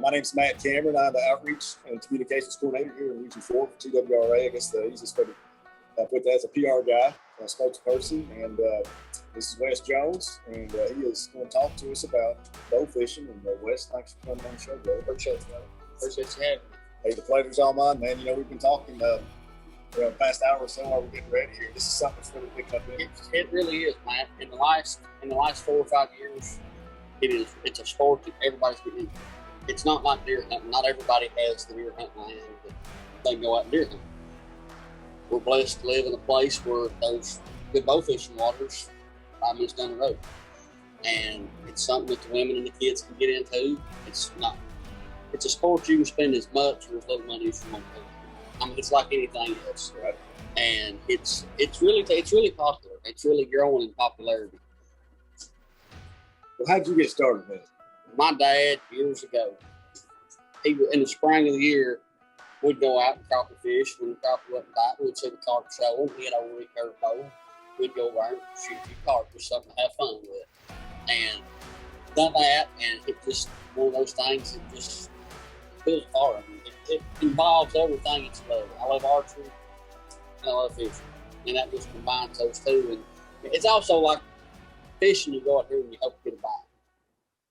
My name's Matt Cameron. I'm the Outreach and Communications Coordinator here in Region 4 for TWRA. I guess the easiest way to put that as a PR guy, a spokesperson. And this is Wes Jones, and he is going to talk to us about bow fishing. And Wes, thanks for coming on the show, bro. Appreciate you, brother. Appreciate you having me. Hey, the pleasure's all mine, man. You know, we've been talking the past hour or so while we're getting ready here. This is something that's really picking up in. It really is, Matt. In the last 4 or 5 years, it's a sport that everybody's getting into. It's not like deer hunting. Not everybody has the deer hunting land that they can go out and deer hunt. We're blessed to live in a place where there's good bow fishing waters 5 minutes down the road. And it's something that the women and the kids can get into. It's a sport you can spend as much or as little money as you want to. I mean, it's like anything else, right? And it's really popular. It's really growing in popularity. Well, how did you get started, man? My dad, years ago, in the spring of the year, we'd go out and crappie fish. When the crappie wasn't biting, we'd see the carp show. We had a recurve bow. We'd go over and shoot a few carp or something to have fun with. And done that, and it's just one of those things that just feels hard. I mean, it involves everything that you love. I love archery, and I love fishing. And that just combines those two. And it's also like fishing, you go out here and you hope to get a bite.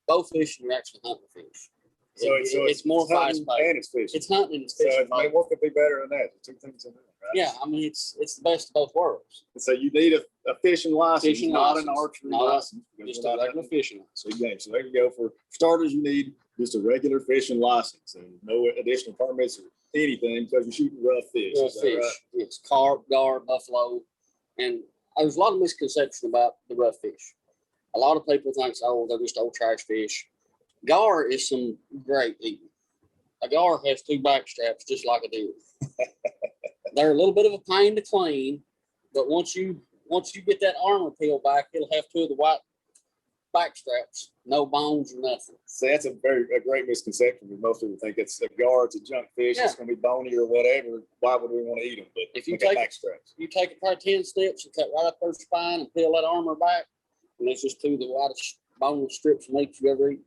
Bow fishing, you're actually hunting fish. So it's more hunting fast-paced. and it's fishing. It's hunting and it's fishing. So what could be better than that? There's two things in there, right? Yeah, I mean, it's the best of both worlds. And so you need a fishing license, not an archery license. Just a regular fishing license. So there you go. For starters, you need just a regular fishing license and no additional permits or anything because you're shooting rough fish. Rough fish. Right? It's carp, gar, buffalo. And there's a lot of misconception about the rough fish. A lot of people think, oh, they're just old trash fish. Gar is some great eating. A gar has 2 back straps just like a deer. They're a little bit of a pain to clean, but once you get that armor peeled back, it'll have 2 of the white back straps, no bones or nothing. So that's a great misconception because most people think it's a gar, it's a junk fish, it's going to be bony or whatever. Why would we want to eat them? But if you take back straps, you take it probably 10 steps and cut right up their spine and peel that armor back, and it's just 2 of the whitest boneless strips of meat you ever eat.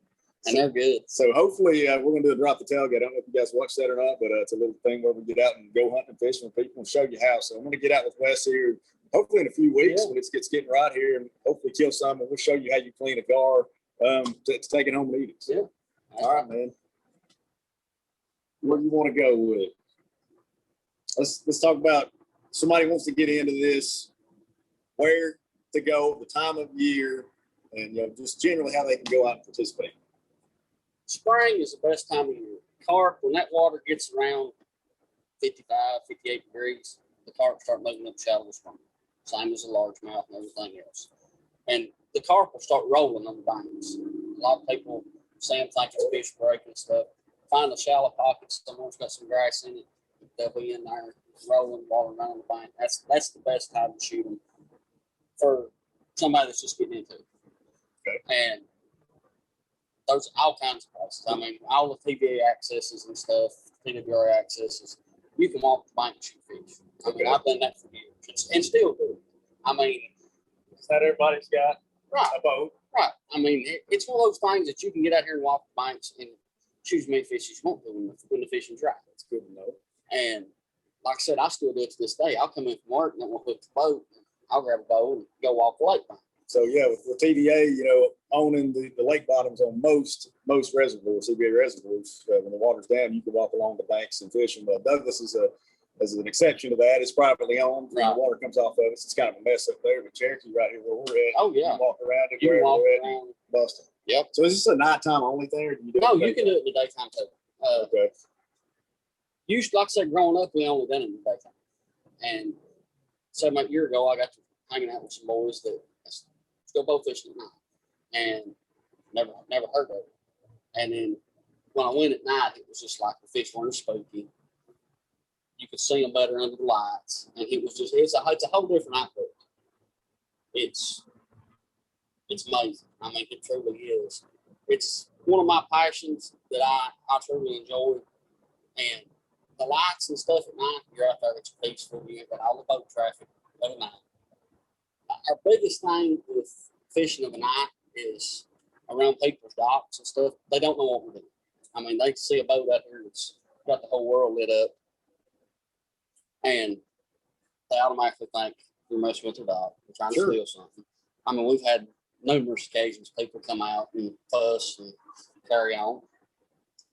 And they're good. So hopefully we're going to do a drop the tailgate. I don't know if you guys watch that or not, but it's a little thing where we get out and go hunting and fishing with people and show you how. So I'm going to get out with Wes here, hopefully in a few weeks when it gets getting right here, and hopefully kill some, and we'll show you how you clean a gar to take it home and eat it. So, yeah. All right, man. Where do you want to go with it? Let's talk about somebody wants to get into this, where to go, the time of year, and just generally how they can go out and participate. Spring is the best time of year. Carp, when that water gets around 55, 58 degrees, the carp start moving up shallow spring. Same as the largemouth and everything else. And the carp will start rolling on the banks. A lot of people say them think it's fish breaking and stuff. Find the shallow pockets, someone's got some grass in it, they'll be in there rolling, walking around the bank. That's the best time to shoot them for somebody that's just getting into it. Okay. And there's all kinds of places. I mean, all the TVA accesses and stuff, TWRA accesses, you can walk the bank and shoot fish. I mean, I've done that for years and still do. I mean, it's not everybody's got a boat. Right. I mean, it's one of those things that you can get out here and walk the banks and shoot as many fish as you want to when the fishing's right. That's good to know. And like I said, I still do it to this day. I'll come in from work and then we'll hook the boat. I'll grab a boat and go walk the lake bank. So with TVA, owning the lake bottoms on most reservoirs, CBA reservoirs, when the water's down, you can walk along the banks and fish. And Douglas is an exception to that. It's privately owned. Right. The water comes off of it. It's kind of a mess up there. But Cherokee, right here where we're at, oh yeah, you can walk around it. You can walk around Boston. Yep. So is this a nighttime only thing? Or do you do you can do it in the daytime too. Okay. Usually, like I said, growing up, we only done it in the daytime. And 7 8 years ago, I got to hanging out with some boys that go bow fishing at night, and never heard of it. And then when I went at night, it was just like the fish weren't spooky. You could see them better under the lights, and it's a whole different outlook. It's amazing. I mean, it truly is. It's one of my passions that I truly enjoy, and the lights and stuff at night, you're out there, it's peaceful. You ain't got all the boat traffic at night. Our biggest thing with fishing of the night is around people's docks and stuff. They don't know what we're doing. I mean, they see a boat out here that's got the whole world lit up, and they automatically think you're messing with their dog, you're trying to steal something. I mean, we've had numerous occasions people come out and fuss and carry on.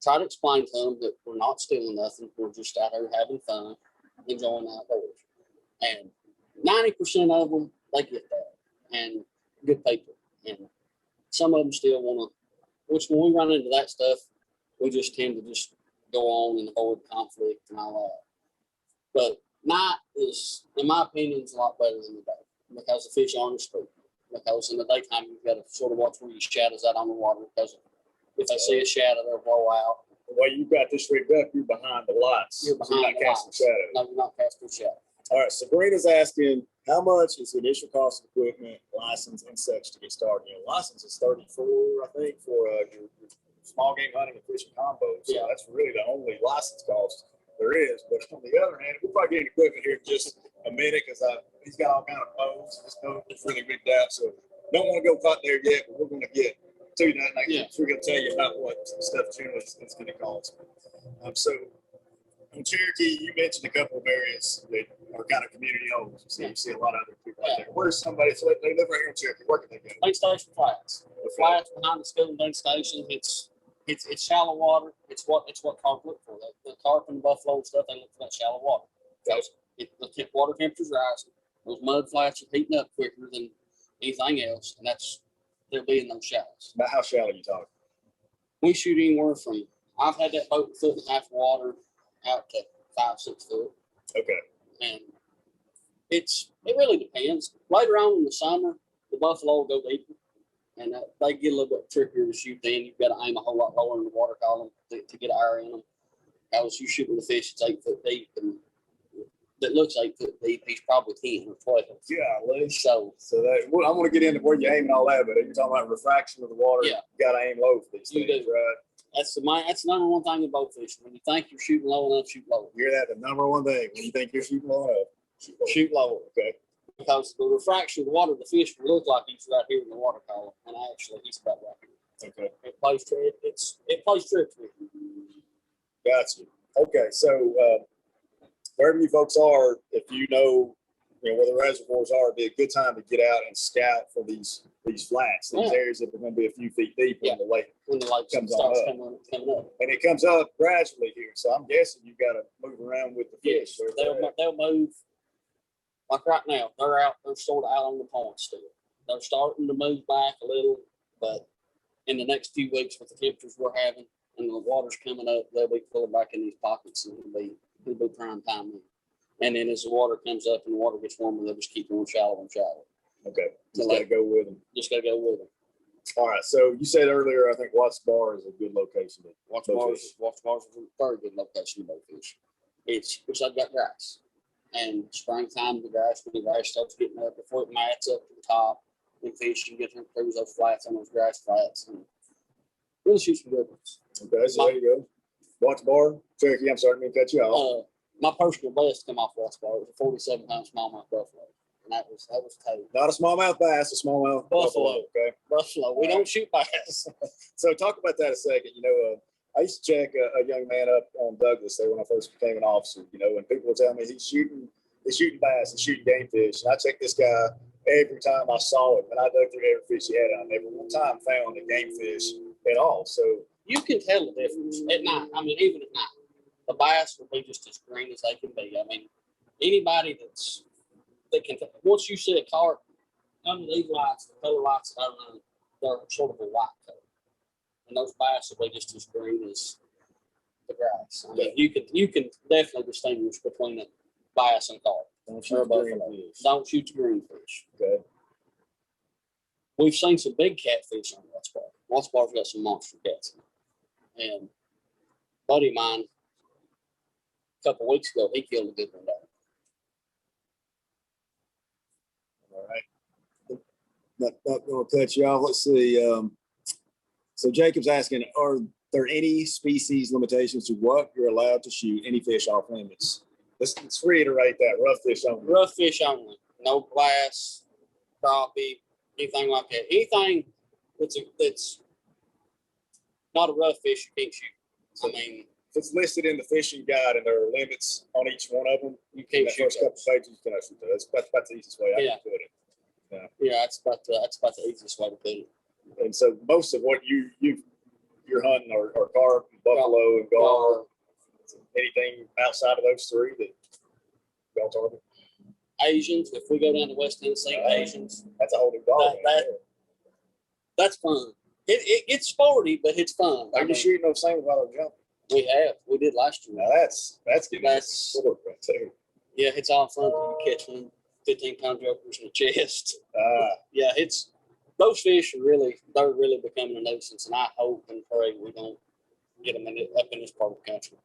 Try to explain to them that we're not stealing nothing. We're just out here having fun, enjoying the outdoors. And 90% of them, they get that. And good people. And some of them still want to, which when we run into that stuff, we just tend to just go on and avoid conflict and all that. But night is, in my opinion, is a lot better than the day because the fish aren't as spooky. Because in the daytime, you've got to sort of watch where your shadows out on the water because if they see a shadow, they'll blow out. The way you've got this rigged up, you're behind the lights. You're behind not the casting lights. shadows. No, you're not casting shadows. All right, Sabrina's asking, how much is the initial cost of equipment, license, and such to get started? You know, license is $34, I think, for your small game hunting and fishing combos. So that's really the only license cost there is. But on the other hand, we'll probably get equipment here in just a minute because he's got all kind of bows. This boat is really rigged out, so don't want to go cut there yet, but we're going to get to that. We're going to tell you about what stuff generally is going to cost. So in Cherokee, you mentioned a couple of areas that are kind of community homes. So you see a lot of other people out there. Where's somebody? So they live right here in Cherokee. Where can they go? Lake Station Flats. The flats behind the school and Dune Station. It's shallow water. It's what carp look for. The carp and the buffalo and stuff, they look for that shallow water. Because the water temperature's rising. Those mud flats are heating up quicker than anything else, and they'll be in those shallows. About how shallow you talking? We shoot anywhere from, I've had that boat 1.5 feet water out to 5-6 foot. Okay. And it really depends. Later on in the summer, the buffalo will go deeper, and they get a little bit trickier to shoot. Then you've got to aim a whole lot lower in the water column to get air in them. As you shoot with a fish that's 8 foot deep, and that looks 8 foot deep, he's probably 10 or 12. Yeah, so that I want to get into where you aim and all that, but you're talking about refraction of the water. Yeah, you got to aim low for these things, right? That's the number one thing in boat fishing. When you think you're shooting low enough, shoot lower. Hear that? The number one thing. When you think you're shooting low enough, shoot lower. Okay. Because the refraction of the water, the fish will look like he's right here in the water column, and actually he's about right here. Okay. It plays tricks with you. Gotcha. Okay, so wherever you folks are, if you know where the reservoirs are, it'd be a good time to get out and scout for these flats, these areas that are going to be a few feet deep when the lake comes on up. Coming up. And it comes up gradually here, so I'm guessing you've got to move around with the fish. They'll move. Like right now, they're sort of out on the pond still. They're starting to move back a little, but in the next few weeks with the temperatures we're having and the water's coming up, they'll be pulling back in these pockets and it'll be prime time then. And then as the water comes up and the water gets warmer, they'll just keep going shallow and shallow. Okay. Just got to go with them. Just got to go with them. All right. So you said earlier, I think Watts Bar is a good location. Watts Bar is a very good location to boat fish. It's like got grass. And springtime, the grass, when the grass starts getting up, before it mats up to the top, and fish can get through those flats on those grass flats. And really shoot some good ones. Okay, so there you go. Watts Bar, Cherokee, I'm sorry to cut you off. My personal best come off Watts Bar was a 47-pound smallmouth buffalo. And that was total. Not a smallmouth bass, a smallmouth buffalo. Okay. Buffalo. We don't shoot bass. So talk about that a second. I used to check a young man up on Douglas there when I first became an officer, and people would tell me he's shooting bass, he's shooting game fish. And I checked this guy every time I saw him, and I dug through every fish he had. I never one time found a game fish at all. So you can tell the difference at night. I mean, even at night, the bass will be just as green as they can be. I mean, anybody that can, once you see a carp under these lights, the color lights that I run, they're sort of a white color. And those bass will be just as green as the grass. I mean, you can definitely distinguish between a bass and carp. Don't shoot the green fish. Okay. We've seen some big catfish on Watts Bar. Watts Bar's got some monster cats in it. And a buddy of mine, a couple of weeks ago, he killed a good one down. All right. Not going to cut you off. Let's see. So Jacob's asking, are there any species limitations to what you're allowed to shoot any fish off limits? Let's reiterate that. Rough fish only. Rough fish only. No bass, crappie, anything like that. Anything that's not a rough fish, you can't shoot. So I mean, if it's listed in the fishing guide and there are limits on each one of them, you in can't the shoot first couple those. pages, you cannot shoot those. That's about the easiest way I Yeah. can put it. Yeah, that's about the easiest way to put it. And so most of what you're hunting are carp, and buffalo, and gar. Anything outside of those three that y'all target? Asians, if we go down to West Tennessee, Asians, That's a whole new ball. that's fun. It gets sporty, but it's fun. Are you shooting those same while they're jumping? We did last year. Now that's getting That's sport right there. yeah, it's all fun until you catch one 15-pound jokers in the chest. Yeah, those fish they're really becoming a nuisance, and I hope and pray we don't get them up in this part of the country.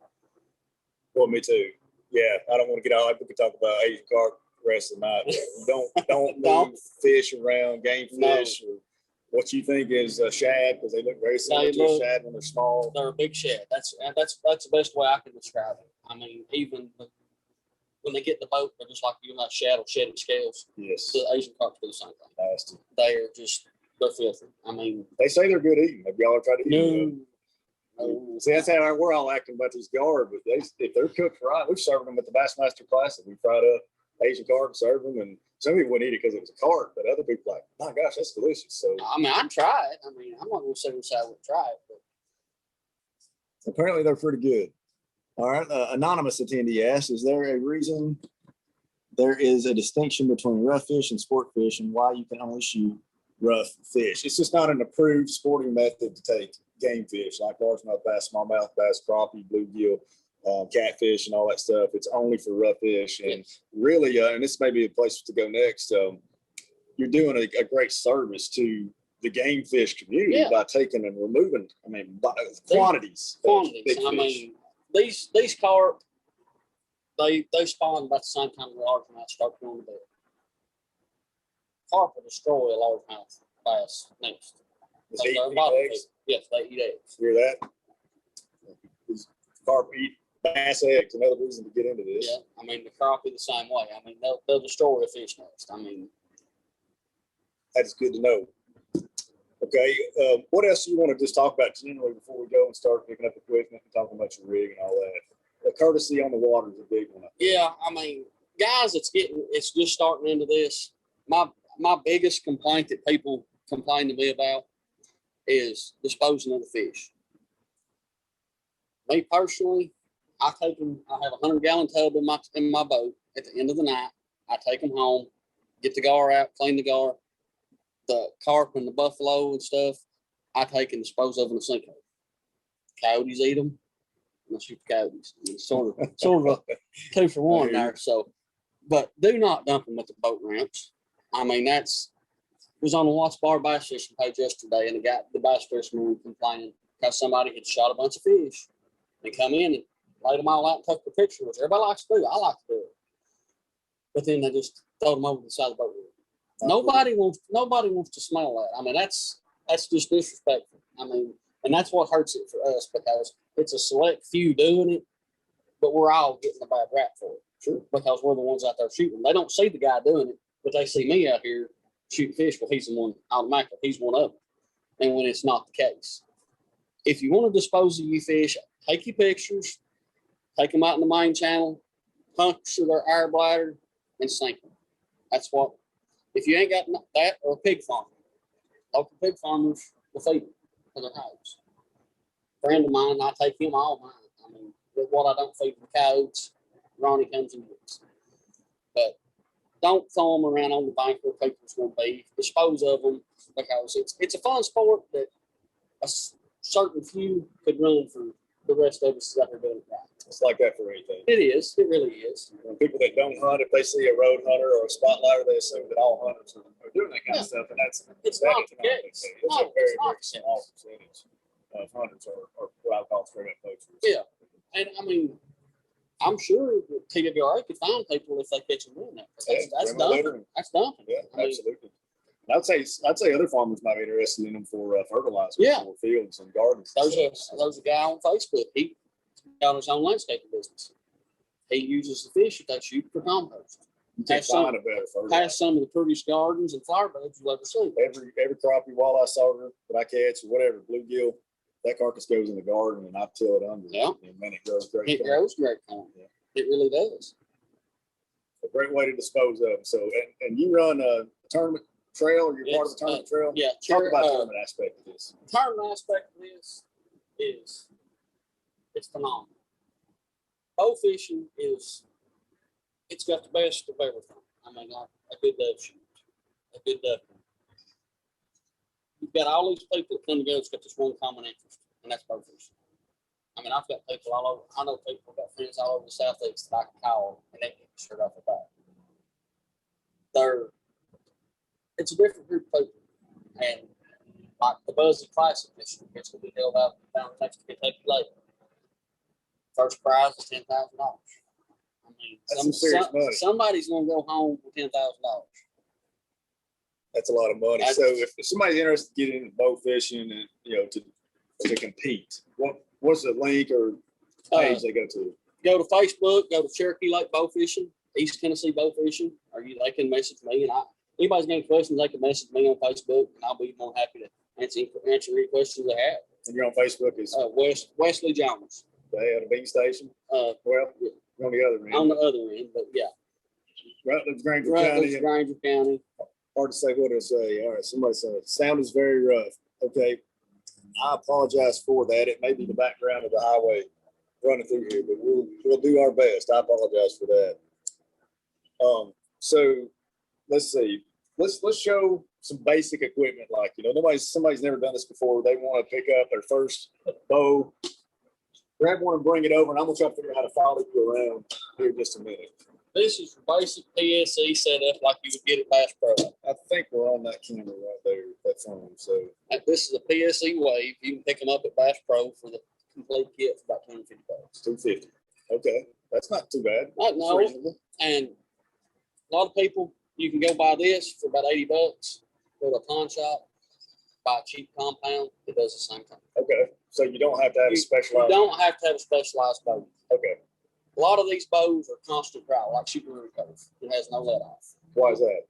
Well, me too. Yeah, I don't want to get out. We could talk about Asian carp the rest of the night. Don't move fish around, game fish, or what you think is a shad, because they look very similar to a shad when they're small. They're a big shad. That's the best way I can describe it. I mean, even when they get in the boat, they're just like a shad or shedding scales. Yes. The Asian carp do the same thing. Nasty. They're filthy. I mean, they say they're good eating. Have y'all tried to eat them? No. See, that's how we're all acting about these gar, but if they're cooked right, we've served them at the Bassmaster Classic. We fried up Asian carp, served them, and some people wouldn't eat it because it was a carp, but other people like, my gosh, that's delicious. So I mean, I'd try it. I mean, I'm not going to sit and say I would try it, but apparently they're pretty good. All right, anonymous attendee asks, is there a reason there is a distinction between rough fish and sport fish, and why you can only shoot rough fish? It's just not an approved sporting method to take game fish like largemouth bass, smallmouth bass, crappie, bluegill, catfish, and all that stuff. It's only for rough fish. And really, and this may be a place to go next, you're doing a great service to the game fish community by taking and removing, quantities. I mean, these carp, they spawn about the same time the largemouth start going to bed. Carp will destroy a largemouth bass next. They eat eggs? Yes, they eat eggs. Hear that? Carp eat bass eggs. Another reason to get into this. Yeah, I mean, the crappie the same way. I mean, they'll destroy a fish nest. I mean, that's good to know. Okay, what else do you want to just talk about generally before we go and start picking up equipment and talking about your rig and all that? The courtesy on the water is a big one. Yeah, I mean, guys, it's just starting into this. My biggest complaint that people complain to me about is disposing of the fish. Me personally, I have a 100-gallon tub in my boat. At the end of the night, I take them home, get the gar out, clean the gar, the carp and the buffalo and stuff. I take and dispose of in a sinkhole. Coyotes eat them. I shoot the coyotes. It's sort of a 2 for 1 there. So, but do not dump them at the boat ramps. I mean, was on the Watts Bar Bass Fishing page yesterday, and the bass fishermen were complaining because somebody had shot a bunch of fish and come in and laid them all out and took the picture, which everybody likes to do. I like to do it. But then they just throw them over the side of the boat. Nobody wants to smell that. I mean, that's just disrespectful. I mean, and that's what hurts it for us, because it's a select few doing it, but we're all getting a bad rap for it. Sure. Because we're the ones out there shooting. They don't see the guy doing it, but they see me out here shooting fish. Well, he's the one automatically. He's one of them. And when it's not the case, if you want to dispose of your fish, take your pictures, take them out in the main channel, puncture their air bladder, and sink them. That's what. If you ain't got that, or a pig farm, local pig farmers will feed them for their hogs. A friend of mine, I take him all mine. I mean, with what I don't feed the coyotes, Ronnie comes and gets. But don't throw them around on the bank where people's going to be. Dispose of them, because it's a fun sport that a certain few could run for the rest of us that are doing it right. It's like that for anything. It is. It really is. When people that don't hunt, if they see a road hunter or a spotlighter, they assume that all hunters are doing that kind of stuff, and it's not the case. It's a very, very small percentage of hunters are what I call straight up poachers. Yeah, and I mean, I'm sure TWRA could find people if they catch them doing that. That's dumping. That's dumping. Yeah, absolutely. And I'd say other farmers might be interested in them for fertilizer for fields and gardens. There's a guy on Facebook. He got his own landscaping business. He uses the fish that they shoot for compost. Has some of the prettiest gardens and flower beds you'll ever see. Every crappie, walleye, sauger that I catch, or whatever, bluegill, that carcass goes in the garden and I till it under. Yeah. And man, it grows great. It corn. grows great corn. Yeah. It really does. A great way to dispose of them. So, and you run a tournament trail, or you're part of the tournament trail? Yeah. Talk about the tournament aspect of this. Tournament aspect of this is it's phenomenal. Bow fishing it's got the best of everything. I mean, like a good dove shoot, a good duck. You've got all these people that come together that's got this one common interest, and that's bow fishing. I mean, I've got people all over. I know people, I've got friends all over the Southeast that I can call, and they get straight off the bat. It's a different group of people, and like the Buzzy Classic this year, it's going to be held out down next to Kentucky Lake. First prize is $10,000. I mean, That's some serious money. Somebody's going to go home with $10,000. That's a lot of money. So if somebody's interested in getting into bow fishing and to compete, what's the link or page they go to? Go to Facebook. Go to Cherokee Lake Bow Fishing, East Tennessee Bow Fishing, or they can message me. And anybody's got any questions, they can message me on Facebook, and I'll be more happy to answer any questions they have. And you're on Facebook as Wesley Jones. They at a bean station. Well, on the other end. On the other end, but yeah. Rutledge, Granger County. Hard to say what to say. All right, somebody said sound is very rough. Okay, I apologize for that. It may be the background of the highway running through here, but we'll do our best. I apologize for that. So let's see. Let's show some basic equipment. Like somebody's never done this before. They want to pick up their first bow. Grab one and bring it over, and I'm gonna try to figure out how to follow you around here in just a minute. This is your basic PSE setup like you would get at Bass Pro. I think we're on that camera right there, that phone. So this is a PSE Wave. You can pick them up at Bass Pro for the complete kit for about $250. $250. Okay, that's not too bad. No, and a lot of people, you can go buy this for about $80. Go to a pawn shop, buy a cheap compound. It does the same thing. Okay, so you don't have to have a specialized. You don't have to have a specialized bow. Okay. A lot of these bows are constant dry, like Super Cove. It has no let off. Why is that?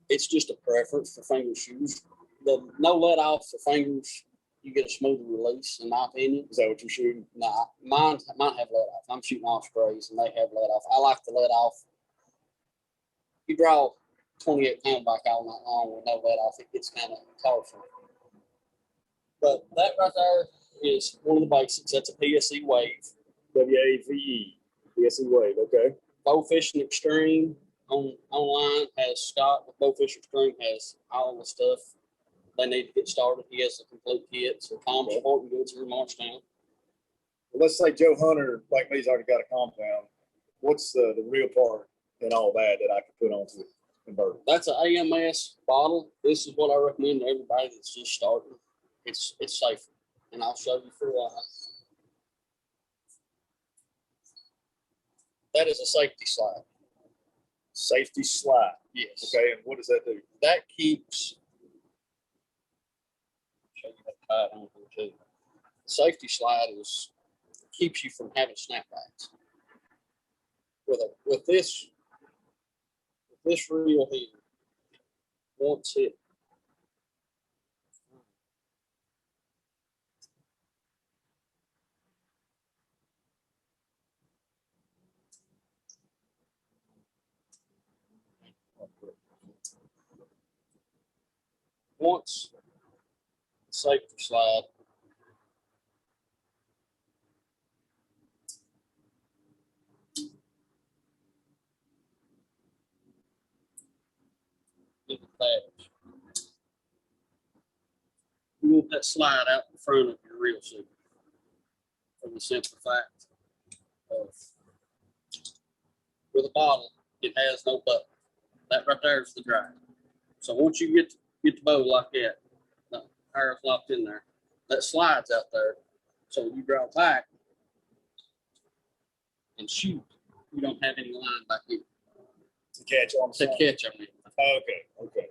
It's just a preference for finger shoes. The no let off for fingers, you get a smoother release, in my opinion. Is that what you're shooting? Nah, mine have let off. I'm shooting ospreys, and they have let off. I like the let off. You draw 28 pound back all night long with no let off, it gets kind of colorful. But that right there is one of the basics. That's a PSE Wave. WAVE. PSE Wave. Okay. Bow Fishing Extreme online has Scott with Bow Fishing Extreme has all the stuff they need to get started. He has the complete kit. So Tom's Sporting Goods here in Marchtown. Well, let's say Joe Hunter, like me's already got a compound. What's the real part in all that I can put onto the converter? That's an AMS bottle. This is what I recommend to everybody that's just starting. It's safer, and I'll show you for why. That is a safety slide. Safety slide. Yes. Okay, and what does that do? That keeps. Show you how to tie it on here too. Safety slide keeps you from having snapbacks. With this reel here, once hit. Once the safety slide is attached, you want that slide out in front of your reel suit for the simple fact of with a bottle, it has no button. That right there is the drive. So once you get the bow like that, the hair is locked in there. That slides out there. So when you draw back and shoot, you don't have any line back here. To catch on. Okay.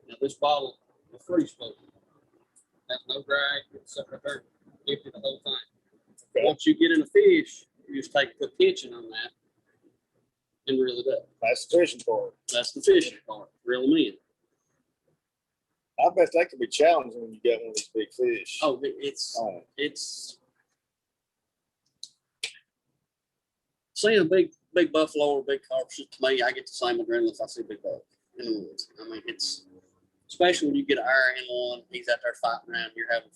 Now this bottle is freeze floating. Has no drag. It's up right there. Empty the whole thing. Okay. Once you get in a fish, you just put tension on that and reel it up. That's the fishing part. That's the fishing part. Reel them in. I bet that could be challenging when you get one of these big fish. Oh, it's seeing a big buffalo or big carp. To me, I get the same adrenaline if I see a big buck in the woods. I mean, it's especially when you get an hour in one. He's out there fighting around. You're having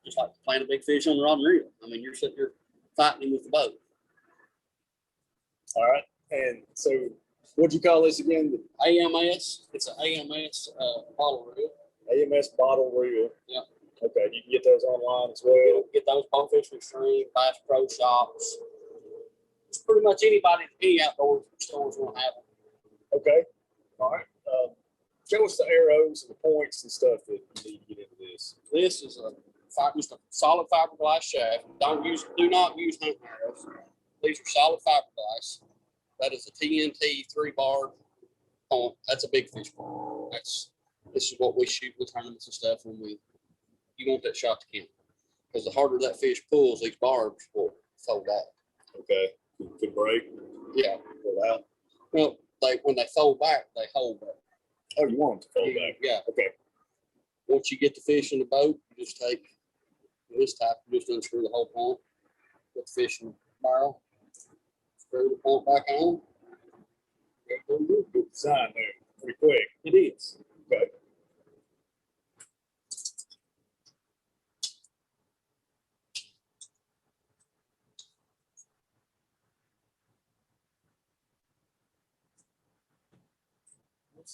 just like playing a big fish on the rod and reel. I mean, you're sitting here fighting him with the boat. All right. And so, what'd you call this again? The AMS. It's an AMS bottle reel. AMS bottle reel. Yeah. Okay. You can get those online as well. Get those Bonefish Extreme, Bass Pro Shops. It's pretty much anybody, any outdoor stores will have them. Okay. All right. Show us the arrows and the points and stuff that you need to get into this. This is just a solid fiberglass shaft. Do not use hunting arrows. These are solid fiberglass. That is a TNT 3-bar point. That's a big fish point. This is what we shoot with tournaments and stuff when you want that shot to count. Because the harder that fish pulls, these barbs will fold out. Okay. Could break. Yeah. Pull out. Well, when they fold back, they hold back. Oh, you want them to fold back? Yeah. Okay. Once you get the fish in the boat, you just take this type, you just unscrew the whole point, put the fish in the barrel, screw the point back on. Good design there. Pretty quick. It is. Okay.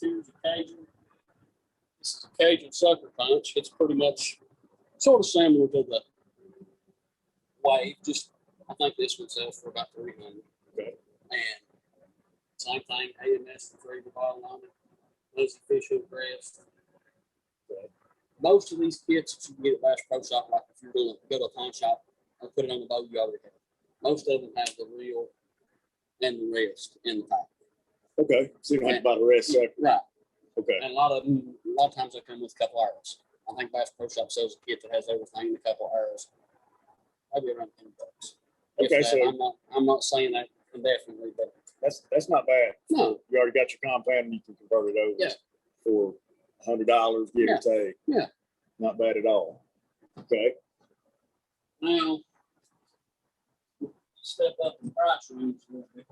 Here's a Cajun. This is a Cajun sucker punch. It's pretty much sort of similar to the wave. Just I think this one sells for about $300. Okay. And same thing, AMS for free, the bottle on it. Lazy fish hook rest. Okay. Most of these kits that you can get at Bass Pro Shop, like if you're going to go to a pawn shop and put it on the boat, you already have. Most of them have the reel and the rest in the pack. Okay. So you don't have to buy the rest separate. Right. Okay. And a lot of times they come with a couple arrows. I think Bass Pro Shop sells a kit that has everything and a couple arrows. Maybe around $10. Okay, so I'm not saying that indefinitely, but that's not bad. no. You already got your compound and you can convert it over for $100, give or take. Yeah. Not bad at all. Okay. Now, step up the price range a little bit.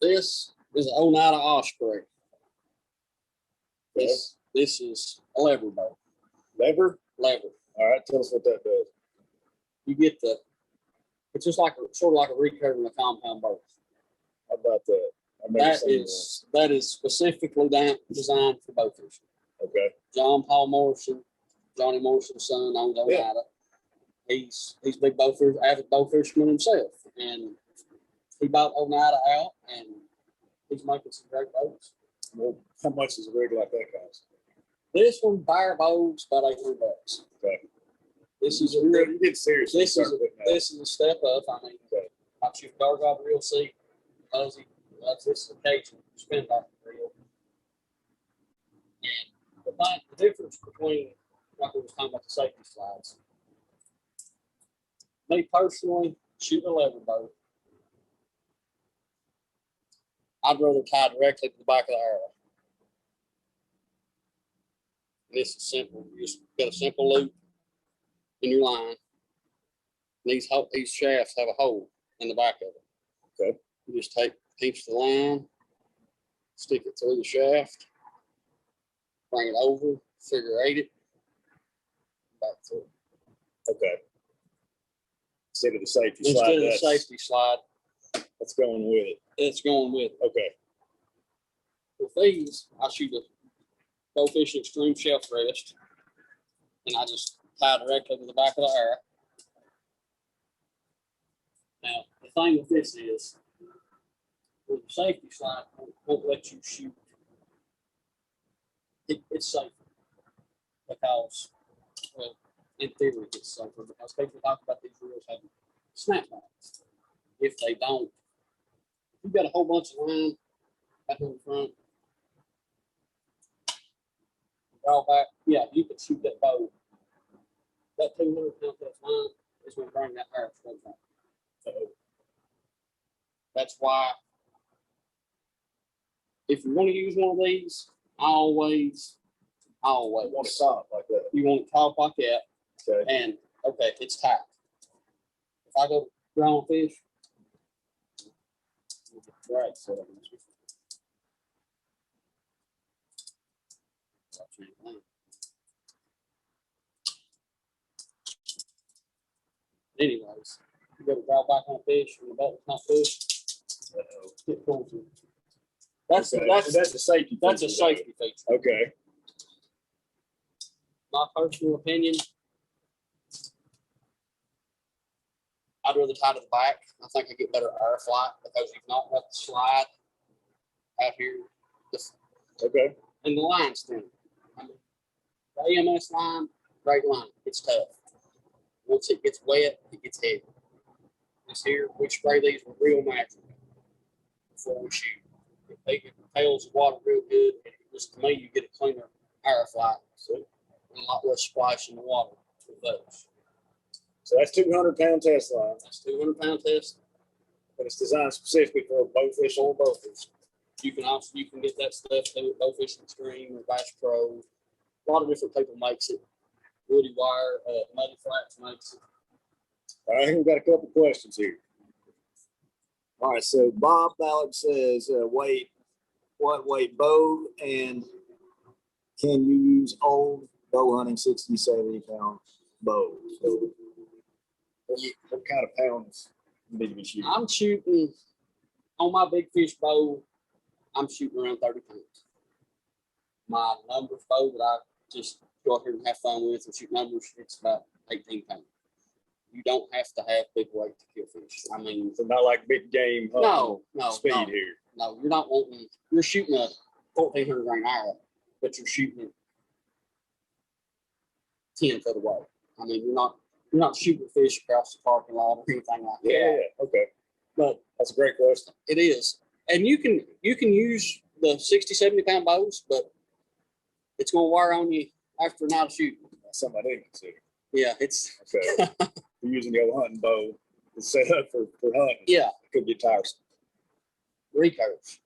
This is an Oneida Osprey. This is a lever boat. Lever? Lever. All right, tell us what that does. You get it's just like sort of like a recurve in a compound boat. How about that? That is specifically designed for boat fishing. Okay. John Paul Morrison, Johnny Morrison's son, owns Oneida. He's a big avid boat fisherman himself, and he bought Oneida out, and he's making some great boats. Well, how much does a rig like that cost? This one, bare boats, about $800. Okay. This is you get serious. This is a step up. I mean, I shoot dart rod reel, seat, fuzzy. This is a Cajun spin back reel. And the difference between, like we was talking about the safety slides. Me personally, shoot a lever boat. I'd rather tie directly to the back of the arrow. And this is simple. You just got a simple loop in your line. And these shafts have a hole in the back of it. Okay. You just pinch the line, stick it through the shaft, bring it over, figure 8 it, back through. Okay. Instead of the safety slide. Instead of the safety slide. That's going with it. It's going with it. Okay. With these, I shoot a Bowfish Extreme shelf rest, and I just tie directly to the back of the arrow. Now, the thing with this is, with the safety slide, won't let you shoot. It's safer because, well, in theory, it's safer because people talk about these reels having snapbacks. If they don't, if you've got a whole bunch of line back in the front, draw back, yeah, you can shoot that bow. That 200-pound plus line is going to bring that arrow straight back. That's why If you want to use one of these, I always You want to top like that. you want to top like that. Okay. And okay, it's tight. If I go ground fish, right, so anyways, you go to draw back on fish and the button's not pushed, get pulled through. That's Okay. that's That's a safety. that's a feature, safety feature. though. Okay. My personal opinion, I'd rather tie to the back. I think I get better air flight because you've not got the slide out here. Okay. And the line's thin. I mean, the AMS line, great line. It's tough. Once it gets wet, it gets heavy. This here, we spray these with real natural before we shoot. It repels the water real good. And just to me, you get a cleaner air flight. So a lot less splash in the water with those. So that's 200-pound test line, That's 200-pound test. but it's designed specifically for bow fish On bow fish. You can get that stuff through Bow Fishing Extreme or Bass Pro. A lot of different people makes it. Woody Wire, Muddy Flats makes it. All right, I think we've got a couple questions here. All right, so Bob Ballard says, what weight bow, and can you use old bow hunting 60, 70-pound bows? So what kind of pounds need to be shooting? I'm shooting on my big fish bow. I'm shooting around 30 pounds. My numbers bow that I just go out here and have fun with and shoot numbers, it's about 18 pounds. You don't have to have big weight to kill fish. I mean, So not like big game hunting no, speed here. No, you're not wanting. You're shooting a 1,400 grain arrow, but you're shooting it 10 foot away. I mean, you're not shooting fish across the parking lot or anything like that. Yeah. Okay. But That's a great question. it is, and you can use the 60, 70-pound bows, but it's going to wear on you after a night of shooting. That's something I didn't consider. Yeah, it's Okay. You're using the old hunting bow to set up for hunting. yeah, It could get tiresome. recurves.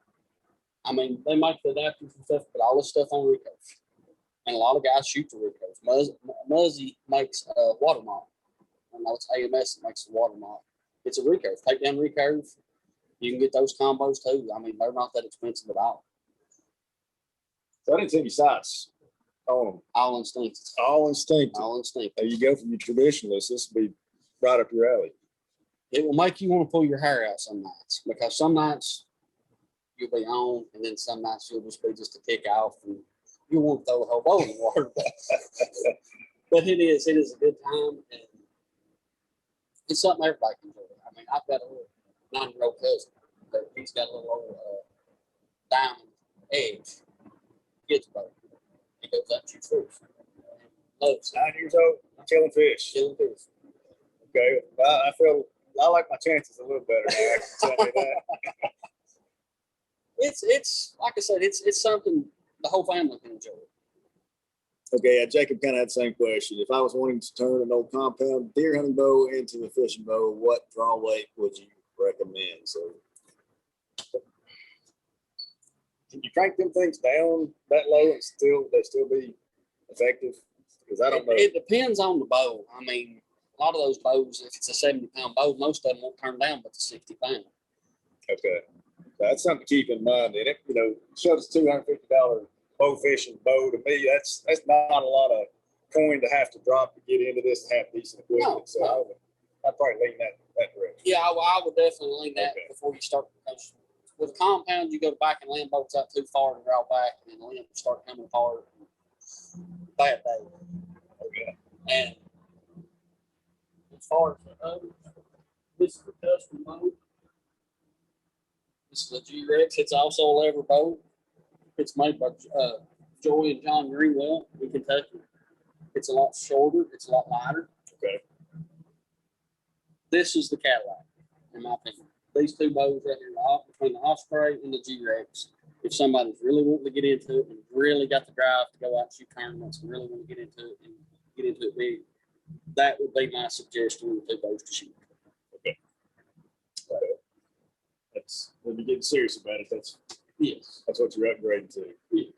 I mean, they make the adapters and stuff, but all this stuff on recurves. And a lot of guys shoot the recurves. Muzzy makes a water mop. I know it's AMS that makes the water mop. It's a recurve. Take down recurve. You can get those combos too. I mean, they're not that expensive at all. So I didn't see any sights on them. All instinctive. All instinctive. All instinctive. There you go from your traditionalists. This will be right up your alley. It will make you want to pull your hair out some nights, because some nights you'll be on, and then some nights you'll just be just a tick off, and you won't throw the whole bowl in the water. But it is a good time, and it's something everybody can enjoy. I mean, I've got a little 9-year-old cousin, but he's got a little old diamond edge. Gets boat. He goes out and shoots fish. Loves 9 years old, killing fish. killing fish. Okay. I feel I like my chances a little better now. I can tell you that. It's like I said, it's something the whole family can enjoy. Okay, Jacob kind of had the same question. If I was wanting to turn an old compound deer hunting bow into a fishing bow, what draw weight would you recommend? So, can you crank them things down that low and they still be effective? Because I don't know. It depends on the bow. I mean, a lot of those bows, if it's a 70-pound bow, most of them won't turn down but to 60 pounds. Okay, that's something to keep in mind. And it, shows $250 bow fishing bow. To me, that's not a lot of coin to have to drop to get into this and have decent equipment. No, so no. I'd probably lean that direction. Yeah, I would definitely lean that Okay. before you start. Because with a compound, you go back and land bolts out too far and draw back, and then the limbs start coming apart. Bad day. Okay. And as far as the others, this is a custom bow. This is a G-Rex. It's also a lever bow. It's made by Joey and John Greenwell in Kentucky. It's a lot shorter. It's a lot lighter. Okay. This is the Cadillac, in my opinion. These two bows right here, between the Osprey and the G-Rex, if somebody's really wanting to get into it and really got the drive to go out and shoot tournaments and really want to get into it big, that would be my suggestion with the two bows to shoot. Okay. That's when you get serious about it. That's Yes. That's what you're upgrading to. Yes.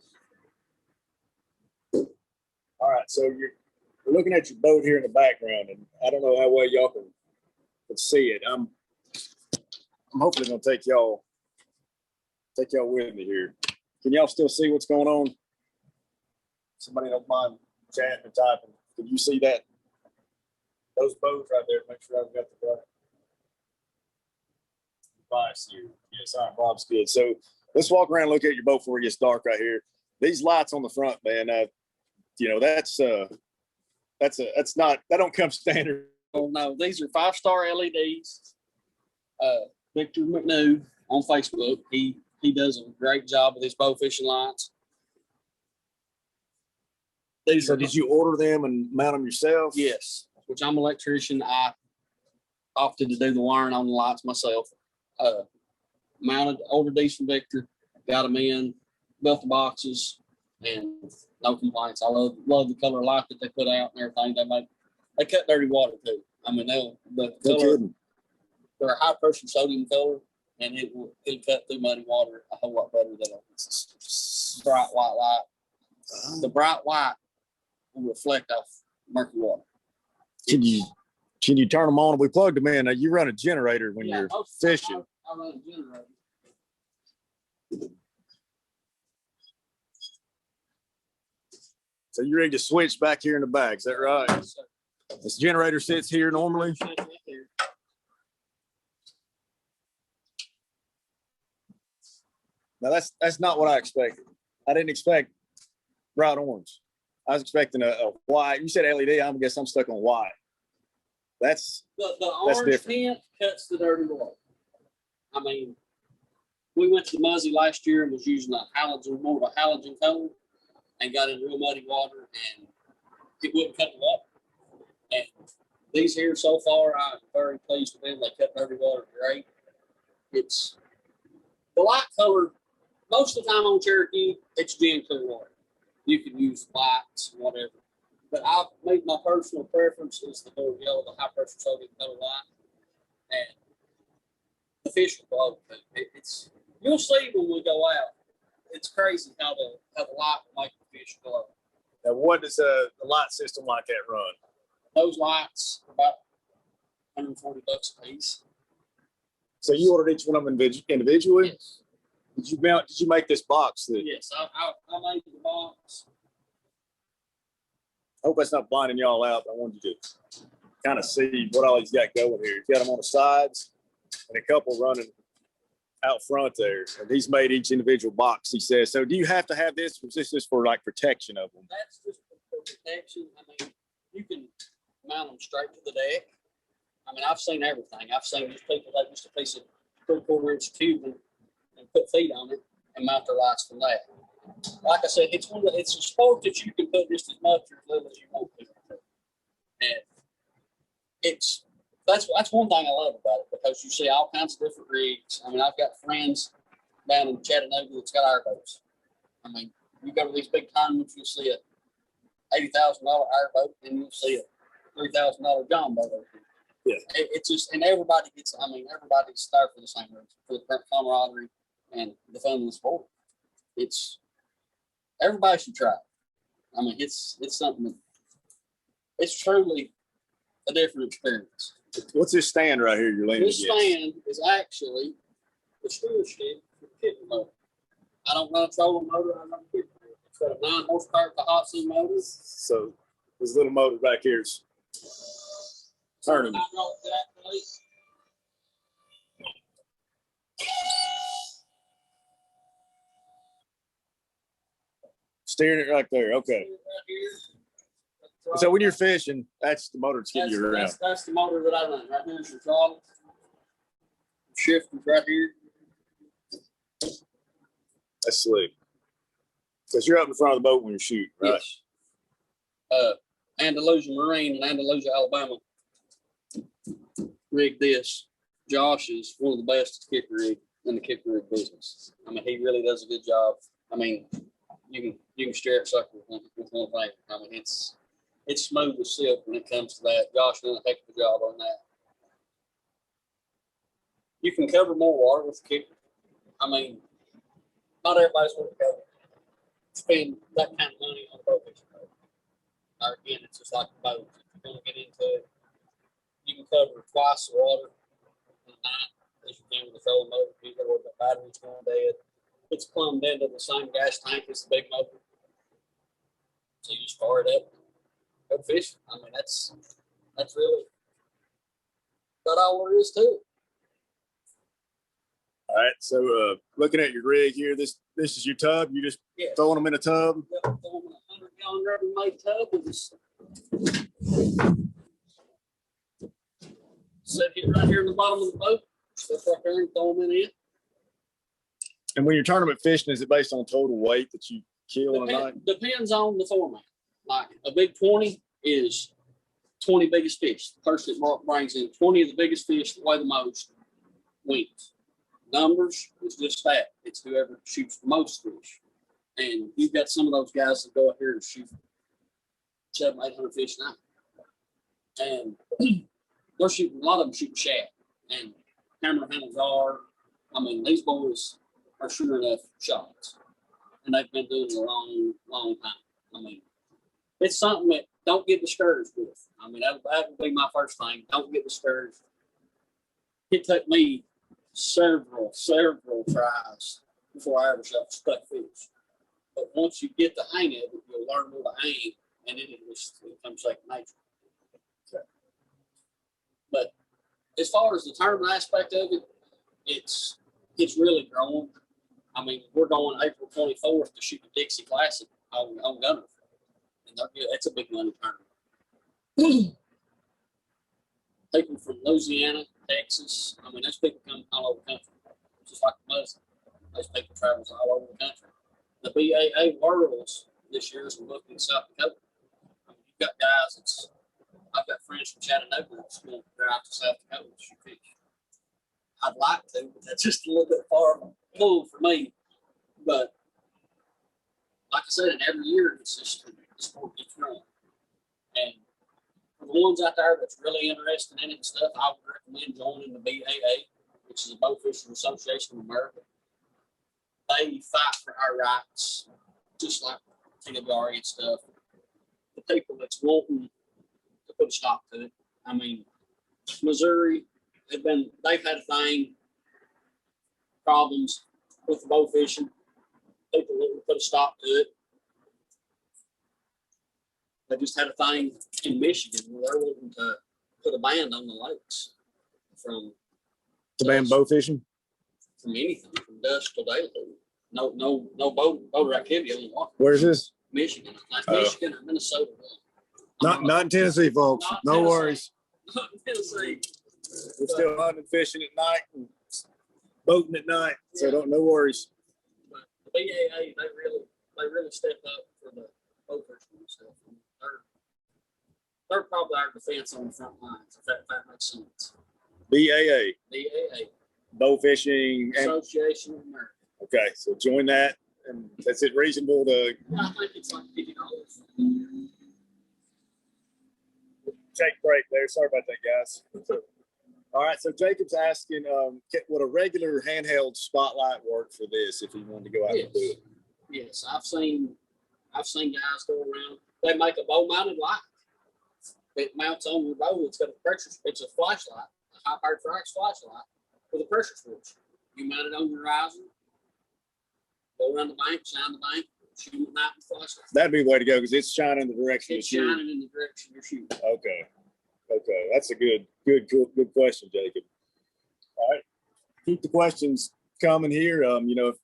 All right, so you're looking at your boat here in the background, and I don't know how well y'all can see it. I'm hopefully gonna take y'all with me here. Can y'all still see what's going on? Somebody don't mind chatting and typing. Can you see that? Those boats right there. Make sure I've got the right device here. Yes, all right, Bob's good. So let's walk around and look at your boat before it gets dark right here. These lights on the front, man, you know, that's not, that don't come standard. Oh no, these are 5-star LEDs. Victor McNew on Facebook. He does a great job with his bow fishing lights. So did you order them and mount them yourself? Yes, which I'm an electrician. I opted to do the wiring on the lights myself. Ordered these from Victor, got them in, built the boxes, and no complaints. I love the color of light that they put out and everything. They cut dirty water too. I mean, they're a high pressure sodium color, and it'll cut through muddy water a whole lot better than a bright white light. The bright white will reflect off murky water. Can you turn them on? We plugged them in. Now, you run a generator when you're fishing. I run a generator. So you're ready to switch back here in the back. Is that right? Yes, sir. This generator sits here normally. Now that's not what I expected. I didn't expect bright orange. I was expecting a white. You said LED. I guess I'm stuck on white. That's orange different. tint cuts the dirty water. I mean, we went to Muzzy last year and was using more of a halogen color, and got in real muddy water, and it wouldn't cut the water. And these here so far, I'm very pleased with them. They cut dirty water great. It's the light color. Most of the time on Cherokee, it's gin clear water. You can use whites, whatever. But I've made my personal preference is the more yellow, the high pressure sodium color light. And the fish will glow. You'll see when we go out. It's crazy how the light will make the fish glow. Now, what does a light system like that run? Those lights are about $140 a piece. So you ordered each one of them individually? Yes. Did you make this box? Yes, I made the box. I hope that's not blinding y'all out, but I wanted you to kind of see what all he's got going here. He's got them on the sides and a couple running out front there. And he's made each individual box, he says. So do you have to have this, or is this just for like protection of them? That's just for protection. I mean, you can mount them straight to the deck. I mean, I've seen everything. I've seen just people take just a piece of 3/4 inch tube and put feet on it and mount their lights from that. Like I said, it's a sport that you can put just as much or as little as you want to. And that's one thing I love about it, because you see all kinds of different rigs. I mean, I've got friends down in Chattanooga that's got airboats. I mean, you go to these big tournaments, you'll see a $80,000 airboat, and you'll see a $3,000 John boat. Yeah. It's just, and everybody's there for the same reason, for the camaraderie and the fun of the sport. Everybody should try it. I mean, it's something that, it's truly a different experience. What's this stand right here you're leaning This stand is actually the screw stick for the kicker motor. I don't run a trolling motor, I run a kicker motor. It's got a 9 horsepower Kahatsu motor. So this little motor back here is turning. Steering it right there. Okay. So when you're fishing, that's the motor that's getting you around. That's the motor that I run. Right here is your throttle. Shift is right here. That's slick. Because you're up in front of the boat when you're shooting, right? Yes. Andalusia Marine in Andalusia, Alabama rigged this. Josh is one of the best kicker rig in the kicker rig business. I mean, he really does a good job. I mean, you can stare at sucker with one thing. I mean, it's smooth as silk when it comes to that. Josh did a heck of a job on that. You can cover more water with the kicker. I mean, not everybody's going to go spend that kind of money on a boat fishing boat. Again, it's just like a boat. If you're going to get into it, you can cover twice the water in a night as you can with a trolling motor. You got to worry about batteries going dead. It's plumbed into the same gas tank as the big motor. So you just fire it up, go fishing. I mean, that's really about all there is to it. All right. So looking at your rig here, this is your tub. You just throwing them in a tub. Yep, throw them in a 100-gallon Rubbermaid tub and just sit here right here in the bottom of the boat. Stuff right there and throw them in it. And when you're tournament fishing, is it based on total weight that you kill in a night? Depends on the format. Like a big 20 is 20 biggest fish. The person that brings in 20 of the biggest fish that weigh the most wins. Numbers is just that. It's whoever shoots the most fish. And you've got some of those guys that go out here and shoot 700, 800 fish a night. And they're shooting, a lot of them shooting shad. And camera handles are, I mean, these boys are sure enough shots. And they've been doing it a long, long time. I mean, it's something that don't get discouraged with. I mean, that would be my first thing. Don't get discouraged. It took me several tries before I ever shot a stuck fish. But once you get the hang of it, you'll learn where to aim, and then it becomes second nature. Okay. But as far as the tournament aspect of it, it's really growing. I mean, we're going April 24th to shoot the Dixie Classic on Gunner. And that's a big money tournament. People from Louisiana, Texas, I mean, those people come all over the country. Just like the Muslim. Those people travel all over the country. The BAA Worlds this year is booked in South Dakota. I mean, you've got guys I've got friends from Chattanooga that's going to drive to South Dakota to shoot fish. I'd like to, but that's just a little bit far of a pull for me. But like I said, every year it's just the sport keeps growing. And for the ones out there that's really interested in it and stuff, I would recommend joining the BAA, which is the Bow Fishing Association of America. They fight for our rights, just like TWRA and stuff. The people that's wanting to put a stop to it. I mean, Missouri, they've had a thing, problems with the bow fishing. People wouldn't put a stop to it. They just had a thing in Michigan where they're wanting to put a ban on the lakes to ban bow fishing? From anything, from dusk till daylight. No boater activity on the water. Where's this? Michigan. Michigan or Minnesota. Not in Tennessee, folks. No Tennessee. Worries. Not in Tennessee. We're still hunting, fishing at night, and boating at night. So no worries. But the BAA, they really step up for the bow fishing and stuff. They're probably our defense on the front lines, if that makes sense. BAA. BAA. Bow Fishing Association of America. Okay, so join that, and that's it reasonable to. I think it's like $50. Take a break there. Sorry about that, guys. All right, so Jacob's asking, would a regular handheld spotlight work for this if he wanted to go out and do it? Yes, I've seen guys go around. They make a bow-mounted light. It mounts on your bow. It's got a pressure. It's a flashlight, a high-powered flashlight with a pressure switch. You mount it on your riser. Go around the bank, shine the bank, shoot at night with flashlight. That'd be the way to go because it's shining in the direction. It's shining in the direction you're shooting. Okay, that's a good question, Jacob. All right, keep the questions coming here.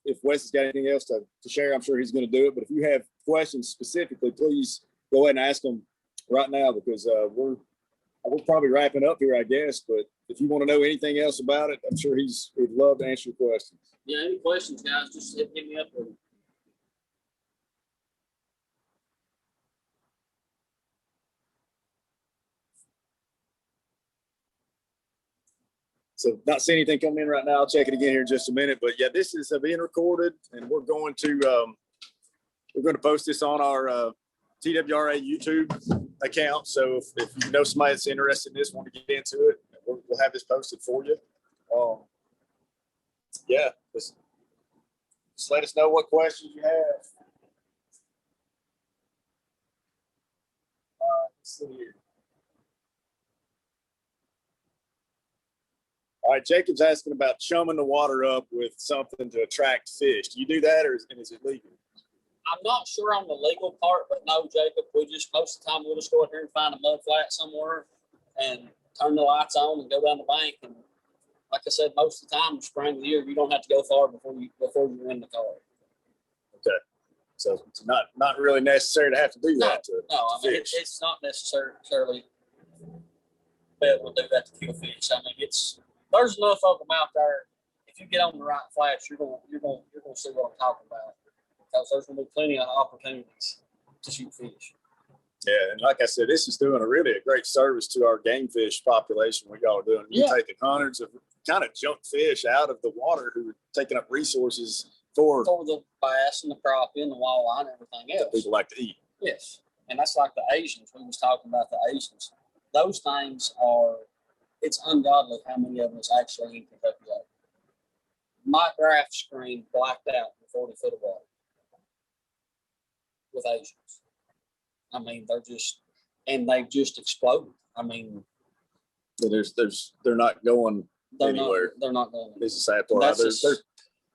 If Wes has got anything else to share, I'm sure he's going to do it. But if you have questions specifically, please go ahead and ask them right now because we're probably wrapping up here, I guess. But if you want to know anything else about it, I'm sure he'd love to answer your questions. Yeah, any questions, guys, just hit me up with them. So not seeing anything coming in right now. I'll check it again here in just a minute. But yeah, this is being recorded, and we're going to post this on our TWRA YouTube account. So if you know somebody that's interested in this, want to get into it, we'll have this posted for you. Just let us know what questions you have. All right, let's see here. All right, Jacob's asking about chumming the water up with something to attract fish. Do you do that, or is it legal? I'm not sure on the legal part, but no, Jacob, we just, most of the time, we'll just go out here and find a mud flat somewhere and turn the lights on and go down the bank. And like I said, most of the time, spring of the year, you don't have to go far before you're in the car. Okay. So it's not really necessary to have to do that. No, I mean, it's not necessarily be able to do that to kill fish. I mean, there's enough of them out there. If you get on the right flats, you're gonna see what I'm talking about. Because there's gonna be plenty of opportunities to shoot fish. Yeah, and like I said, this is doing a great service to our game fish population. What y'all are doing, you're taking hundreds of kind of junk fish out of the water who are taking up resources for the bass and the crappie and the walleye and everything else. People like to eat. Yes, and that's like the Asians. We was talking about the Asians. Those things it's ungodly how many of us actually in Kentucky Lake. My graph screen blacked out in 40 foot of water with Asians. I mean, they've just exploded. I mean, they're not going anywhere. They're not going. This is a sad part. They're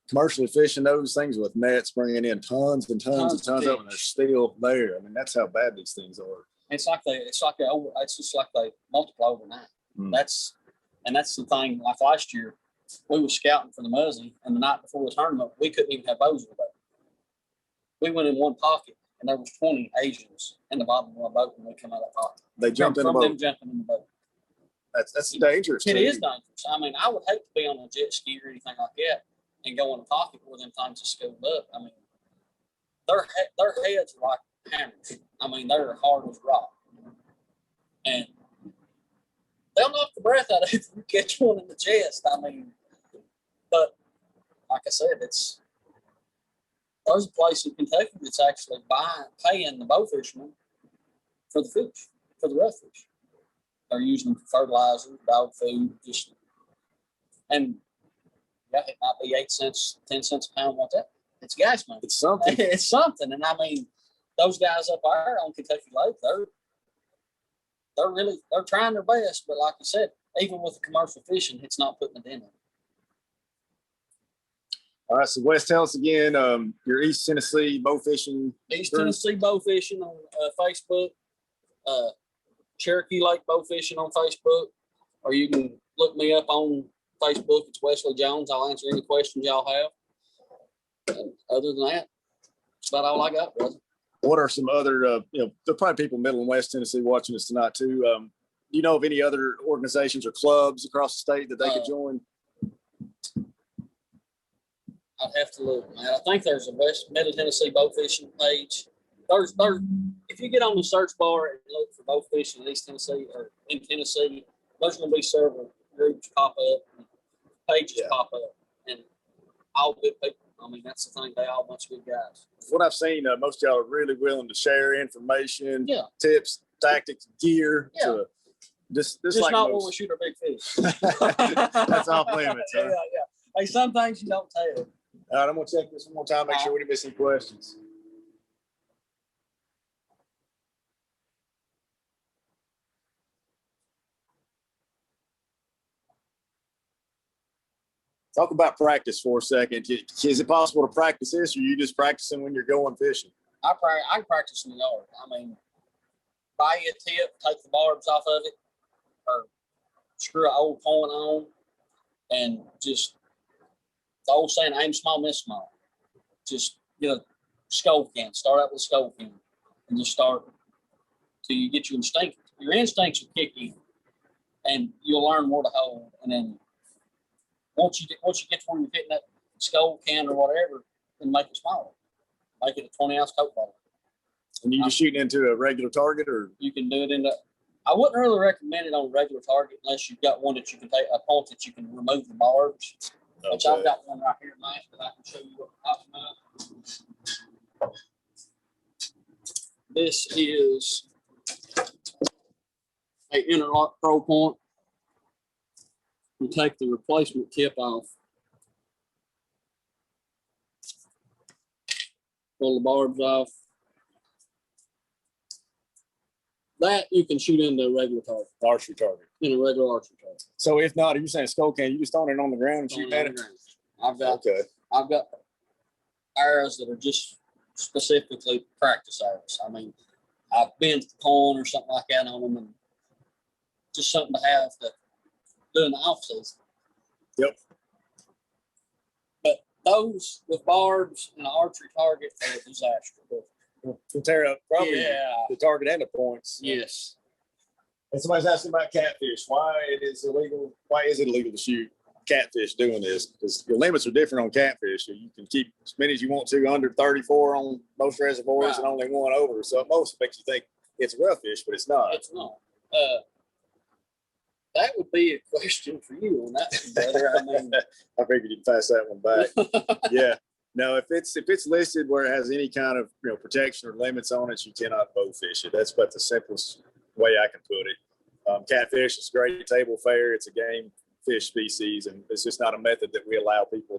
commercially fishing those things with nets, bringing in tons and tons and tons of them, and they're still there. I mean, that's how bad these things are. It's just like they multiply overnight. That's the thing. Like last year, we were scouting for the muzzy, and the night before the tournament, we couldn't even have bows in the boat. We went in one pocket, and there was 20 Asians in the bottom of our boat when we come out of the pocket. They jumped in the boat. Them jumping in the boat. That's dangerous. It is dangerous. I mean, I would hate to be on a jet ski or anything like that and go in a pocket where them things are screwed up. I mean, their heads are like hammers. I mean, they're hard as rock. And they'll knock the breath out of you if you catch one in the chest. I mean, but like I said, there's a place in Kentucky that's actually paying the bow fishermen for the fish, for the rough fish. They're using them for fertilizer, dog food, and it might be 8 cents, 10 cents a pound, what that. It's gas money. It's something. It's something. And I mean, those guys up there on Kentucky Lake, they're trying their best, but like I said, even with the commercial fishing, it's not putting it in there. All right, so Wes, tell us again, your East Tennessee bow fishing. East Tennessee bow fishing on Facebook, Cherokee Lake bow fishing on Facebook, or you can look me up on Facebook. It's Wesley Jones. I'll answer any questions y'all have. And other than that, that's about all I got, brother. What are some other, there are probably people in Middle and West Tennessee watching us tonight too. Do you know of any other organizations or clubs across the state that they could join? I'd have to look, man. I think there's a Middle Tennessee bow fishing page. If you get on the search bar and look for bow fishing in East Tennessee or in Tennessee, there's going to be several groups pop up, pages pop up, and all good people. I mean, that's the thing. They all a bunch of good guys. What I've seen, most of y'all are really willing to share information, tips, tactics, gear. Yeah. Just like not when we shoot our big fish. That's off limits. Huh? Yeah. Hey, some things you don't tell. All right, I'm going to check this one more time, make sure we didn't miss any questions. Talk about practice for a second. Is it possible to practice this, or are you just practicing when you're going fishing? I practice in the yard. I mean, buy you a tip, take the barbs off of it, or screw an old point on, and just the old saying, aim small, miss small. Just get a scope can. Start out with a scope can, and just start till you get your instinct. Your instincts will kick in, and you'll learn where to hold. And then once you get to where you're hitting that scope can or whatever, then make it smaller. Make it a 20-ounce Coke bottle. And you just shooting into a regular target, or you can do it into. I wouldn't really recommend it on a regular target unless you've got one that you can take a point that you can remove the barbs. Okay. Which I've got one right here, Mike, that I can show you what I'm talking about. This is an interlock pro point. You take the replacement tip off. pull the barbs off. That you can shoot into a regular target. Archery target. In a regular archery target. So if not, are you saying skull can, you just throwing it on the ground and shooting at it? I've got arrows that are just specifically practice arrows. I mean, I've been to the corn or something like that on them, and just something to have to do in the off season. Yep. But those with barbs and an archery target are a disaster. To tear up probably the target and the points. Yes. And somebody's asking about catfish. Why is it illegal to shoot catfish doing this? Because your limits are different on catfish. You can keep as many as you want to, under 34 on most reservoirs, and only one over. So most makes you think it's rough fish, but it's not. It's not. That would be a question for you on that one, brother. I mean, I figured you'd pass that one back. Yeah. No, if it's listed where it has any kind of protection or limits on it, you cannot bow fish it. That's about the simplest way I can put it. Catfish is great table fare. It's a game fish species, and it's just not a method that we allow people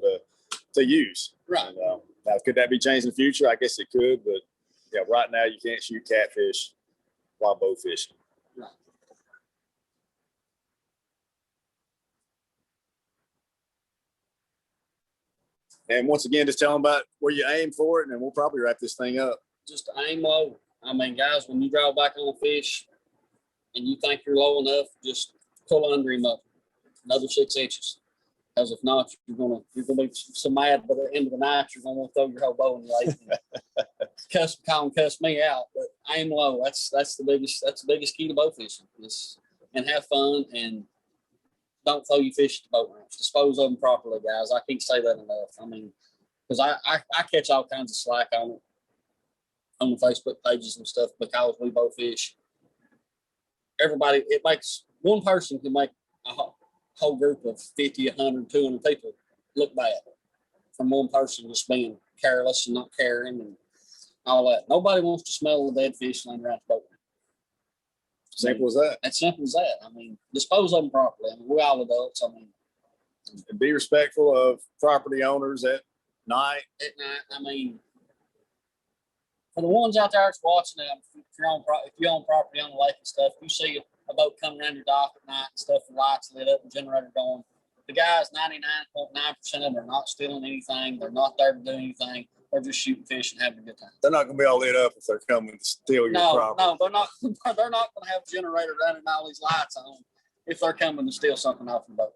to use. Right. And, now, could that be changed in the future? I guess it could, but right now you can't shoot catfish while bow fishing. Right. And once again, just tell them about where you aim for it, and then we'll probably wrap this thing up. Just aim low. I mean, guys, when you draw back on a fish and you think you're low enough, just pull under him up another 6 inches. Because if not, you're gonna be so mad by the end of the night, you're gonna want to throw your whole bow in the lake. Cuss me out, but aim low. That's the biggest key to bow fishing. And have fun, and don't throw your fish at the boat ramps. Dispose of them properly, guys. I can't say that enough. I mean, because I catch all kinds of slack on the Facebook pages and stuff because we bow fish. Everybody, it makes one person can make a whole group of 50, 100, 200 people look bad from one person just being careless and not caring and all that. Nobody wants to smell the dead fish laying around the boat. Simple as that. As simple as that. I mean, dispose of them properly. I mean, we're all adults. I mean, and be respectful of property owners at night. I mean, for the ones out there that's watching them, if you own property on the lake and stuff, you see a boat coming around your dock at night and stuff, the lights lit up and generator going. The guys, 99.9% of them are not stealing anything. They're not there to do anything. They're just shooting fish and having a good time. They're not going to be all lit up if they're coming to steal your property. No, they're not. They're not going to have a generator running all these lights on if they're coming to steal something off the boat.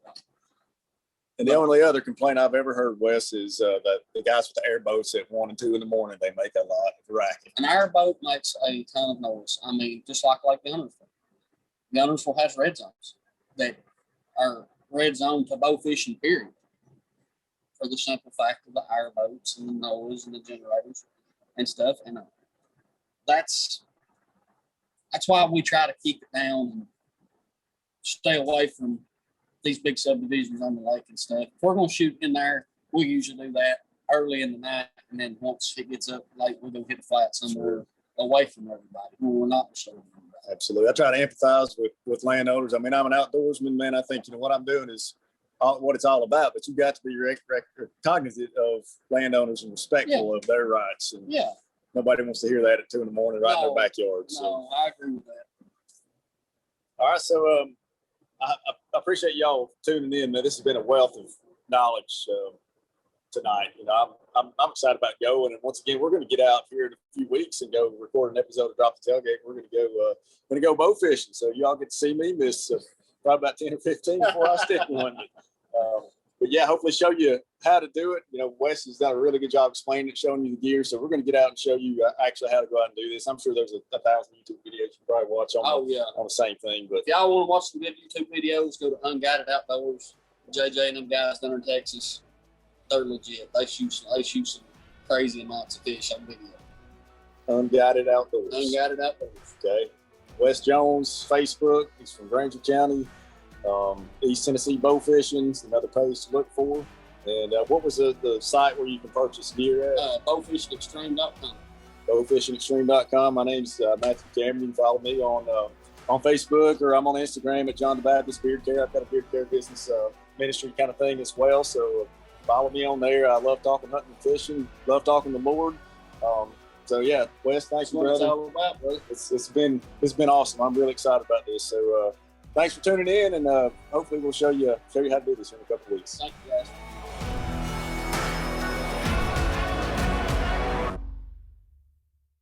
And the only other complaint I've ever heard, Wes, is that the guys with the airboats at 1 and 2 in the morning, they make a lot of racket. An airboat makes a ton of noise. I mean, just like Guntersville. Guntersville has red zones that are red zone to bow fishing, period. For the simple fact of the airboats and the noise and the generators and stuff. And that's why we try to keep it down and stay away from these big subdivisions on the lake and stuff. If we're going to shoot in there, we usually do that early in the night. And then once it gets up late, we're going to hit a flat somewhere away from everybody when we're not disturbing everybody. Absolutely. I try to empathize with landowners. I mean, I'm an outdoorsman, man. I think, what I'm doing is what it's all about, but you've got to be cognizant of landowners and respectful of their rights. And nobody wants to hear that at 2 in the morning right in their backyard. So. No, I agree with that. All right. So I appreciate y'all tuning in. Man, this has been a wealth of knowledge tonight. I'm excited about going. And once again, we're going to get out here in a few weeks and go record an episode of Drop the Tailgate. We're going to go bow fishing. So y'all get to see me miss probably about 10 or 15 before I stick one. But yeah, hopefully show you how to do it. Wes has done a really good job explaining it, showing you the gear. So we're going to get out and show you actually how to go out and do this. I'm sure there's 1,000 YouTube videos you can probably watch on the same thing. But if y'all want to watch some good YouTube videos, go to Unguided Outdoors. JJ and them guys down in Texas, they're legit. They shoot some crazy amounts of fish on video. Unguided Outdoors. Unguided Outdoors. Okay. Wes Jones, Facebook. He's from Granger County. East Tennessee bow fishing is another page to look for. And what was the site where you can purchase gear at? Bowfishingextreme.com. Bowfishingextreme.com. My name's Matthew Cameron. You can follow me on Facebook, or I'm on Instagram at John the Baptist Beard Care. I've got a beard care business ministry kind of thing as well. So follow me on there. I love talking hunting and fishing. Love talking to the Lord. So yeah, Wes, thanks, That's what it's brother. all about, brother. It's been awesome. I'm really excited about this. So thanks for tuning in, and hopefully we'll show you how to do this in a couple of weeks. Thank you, guys.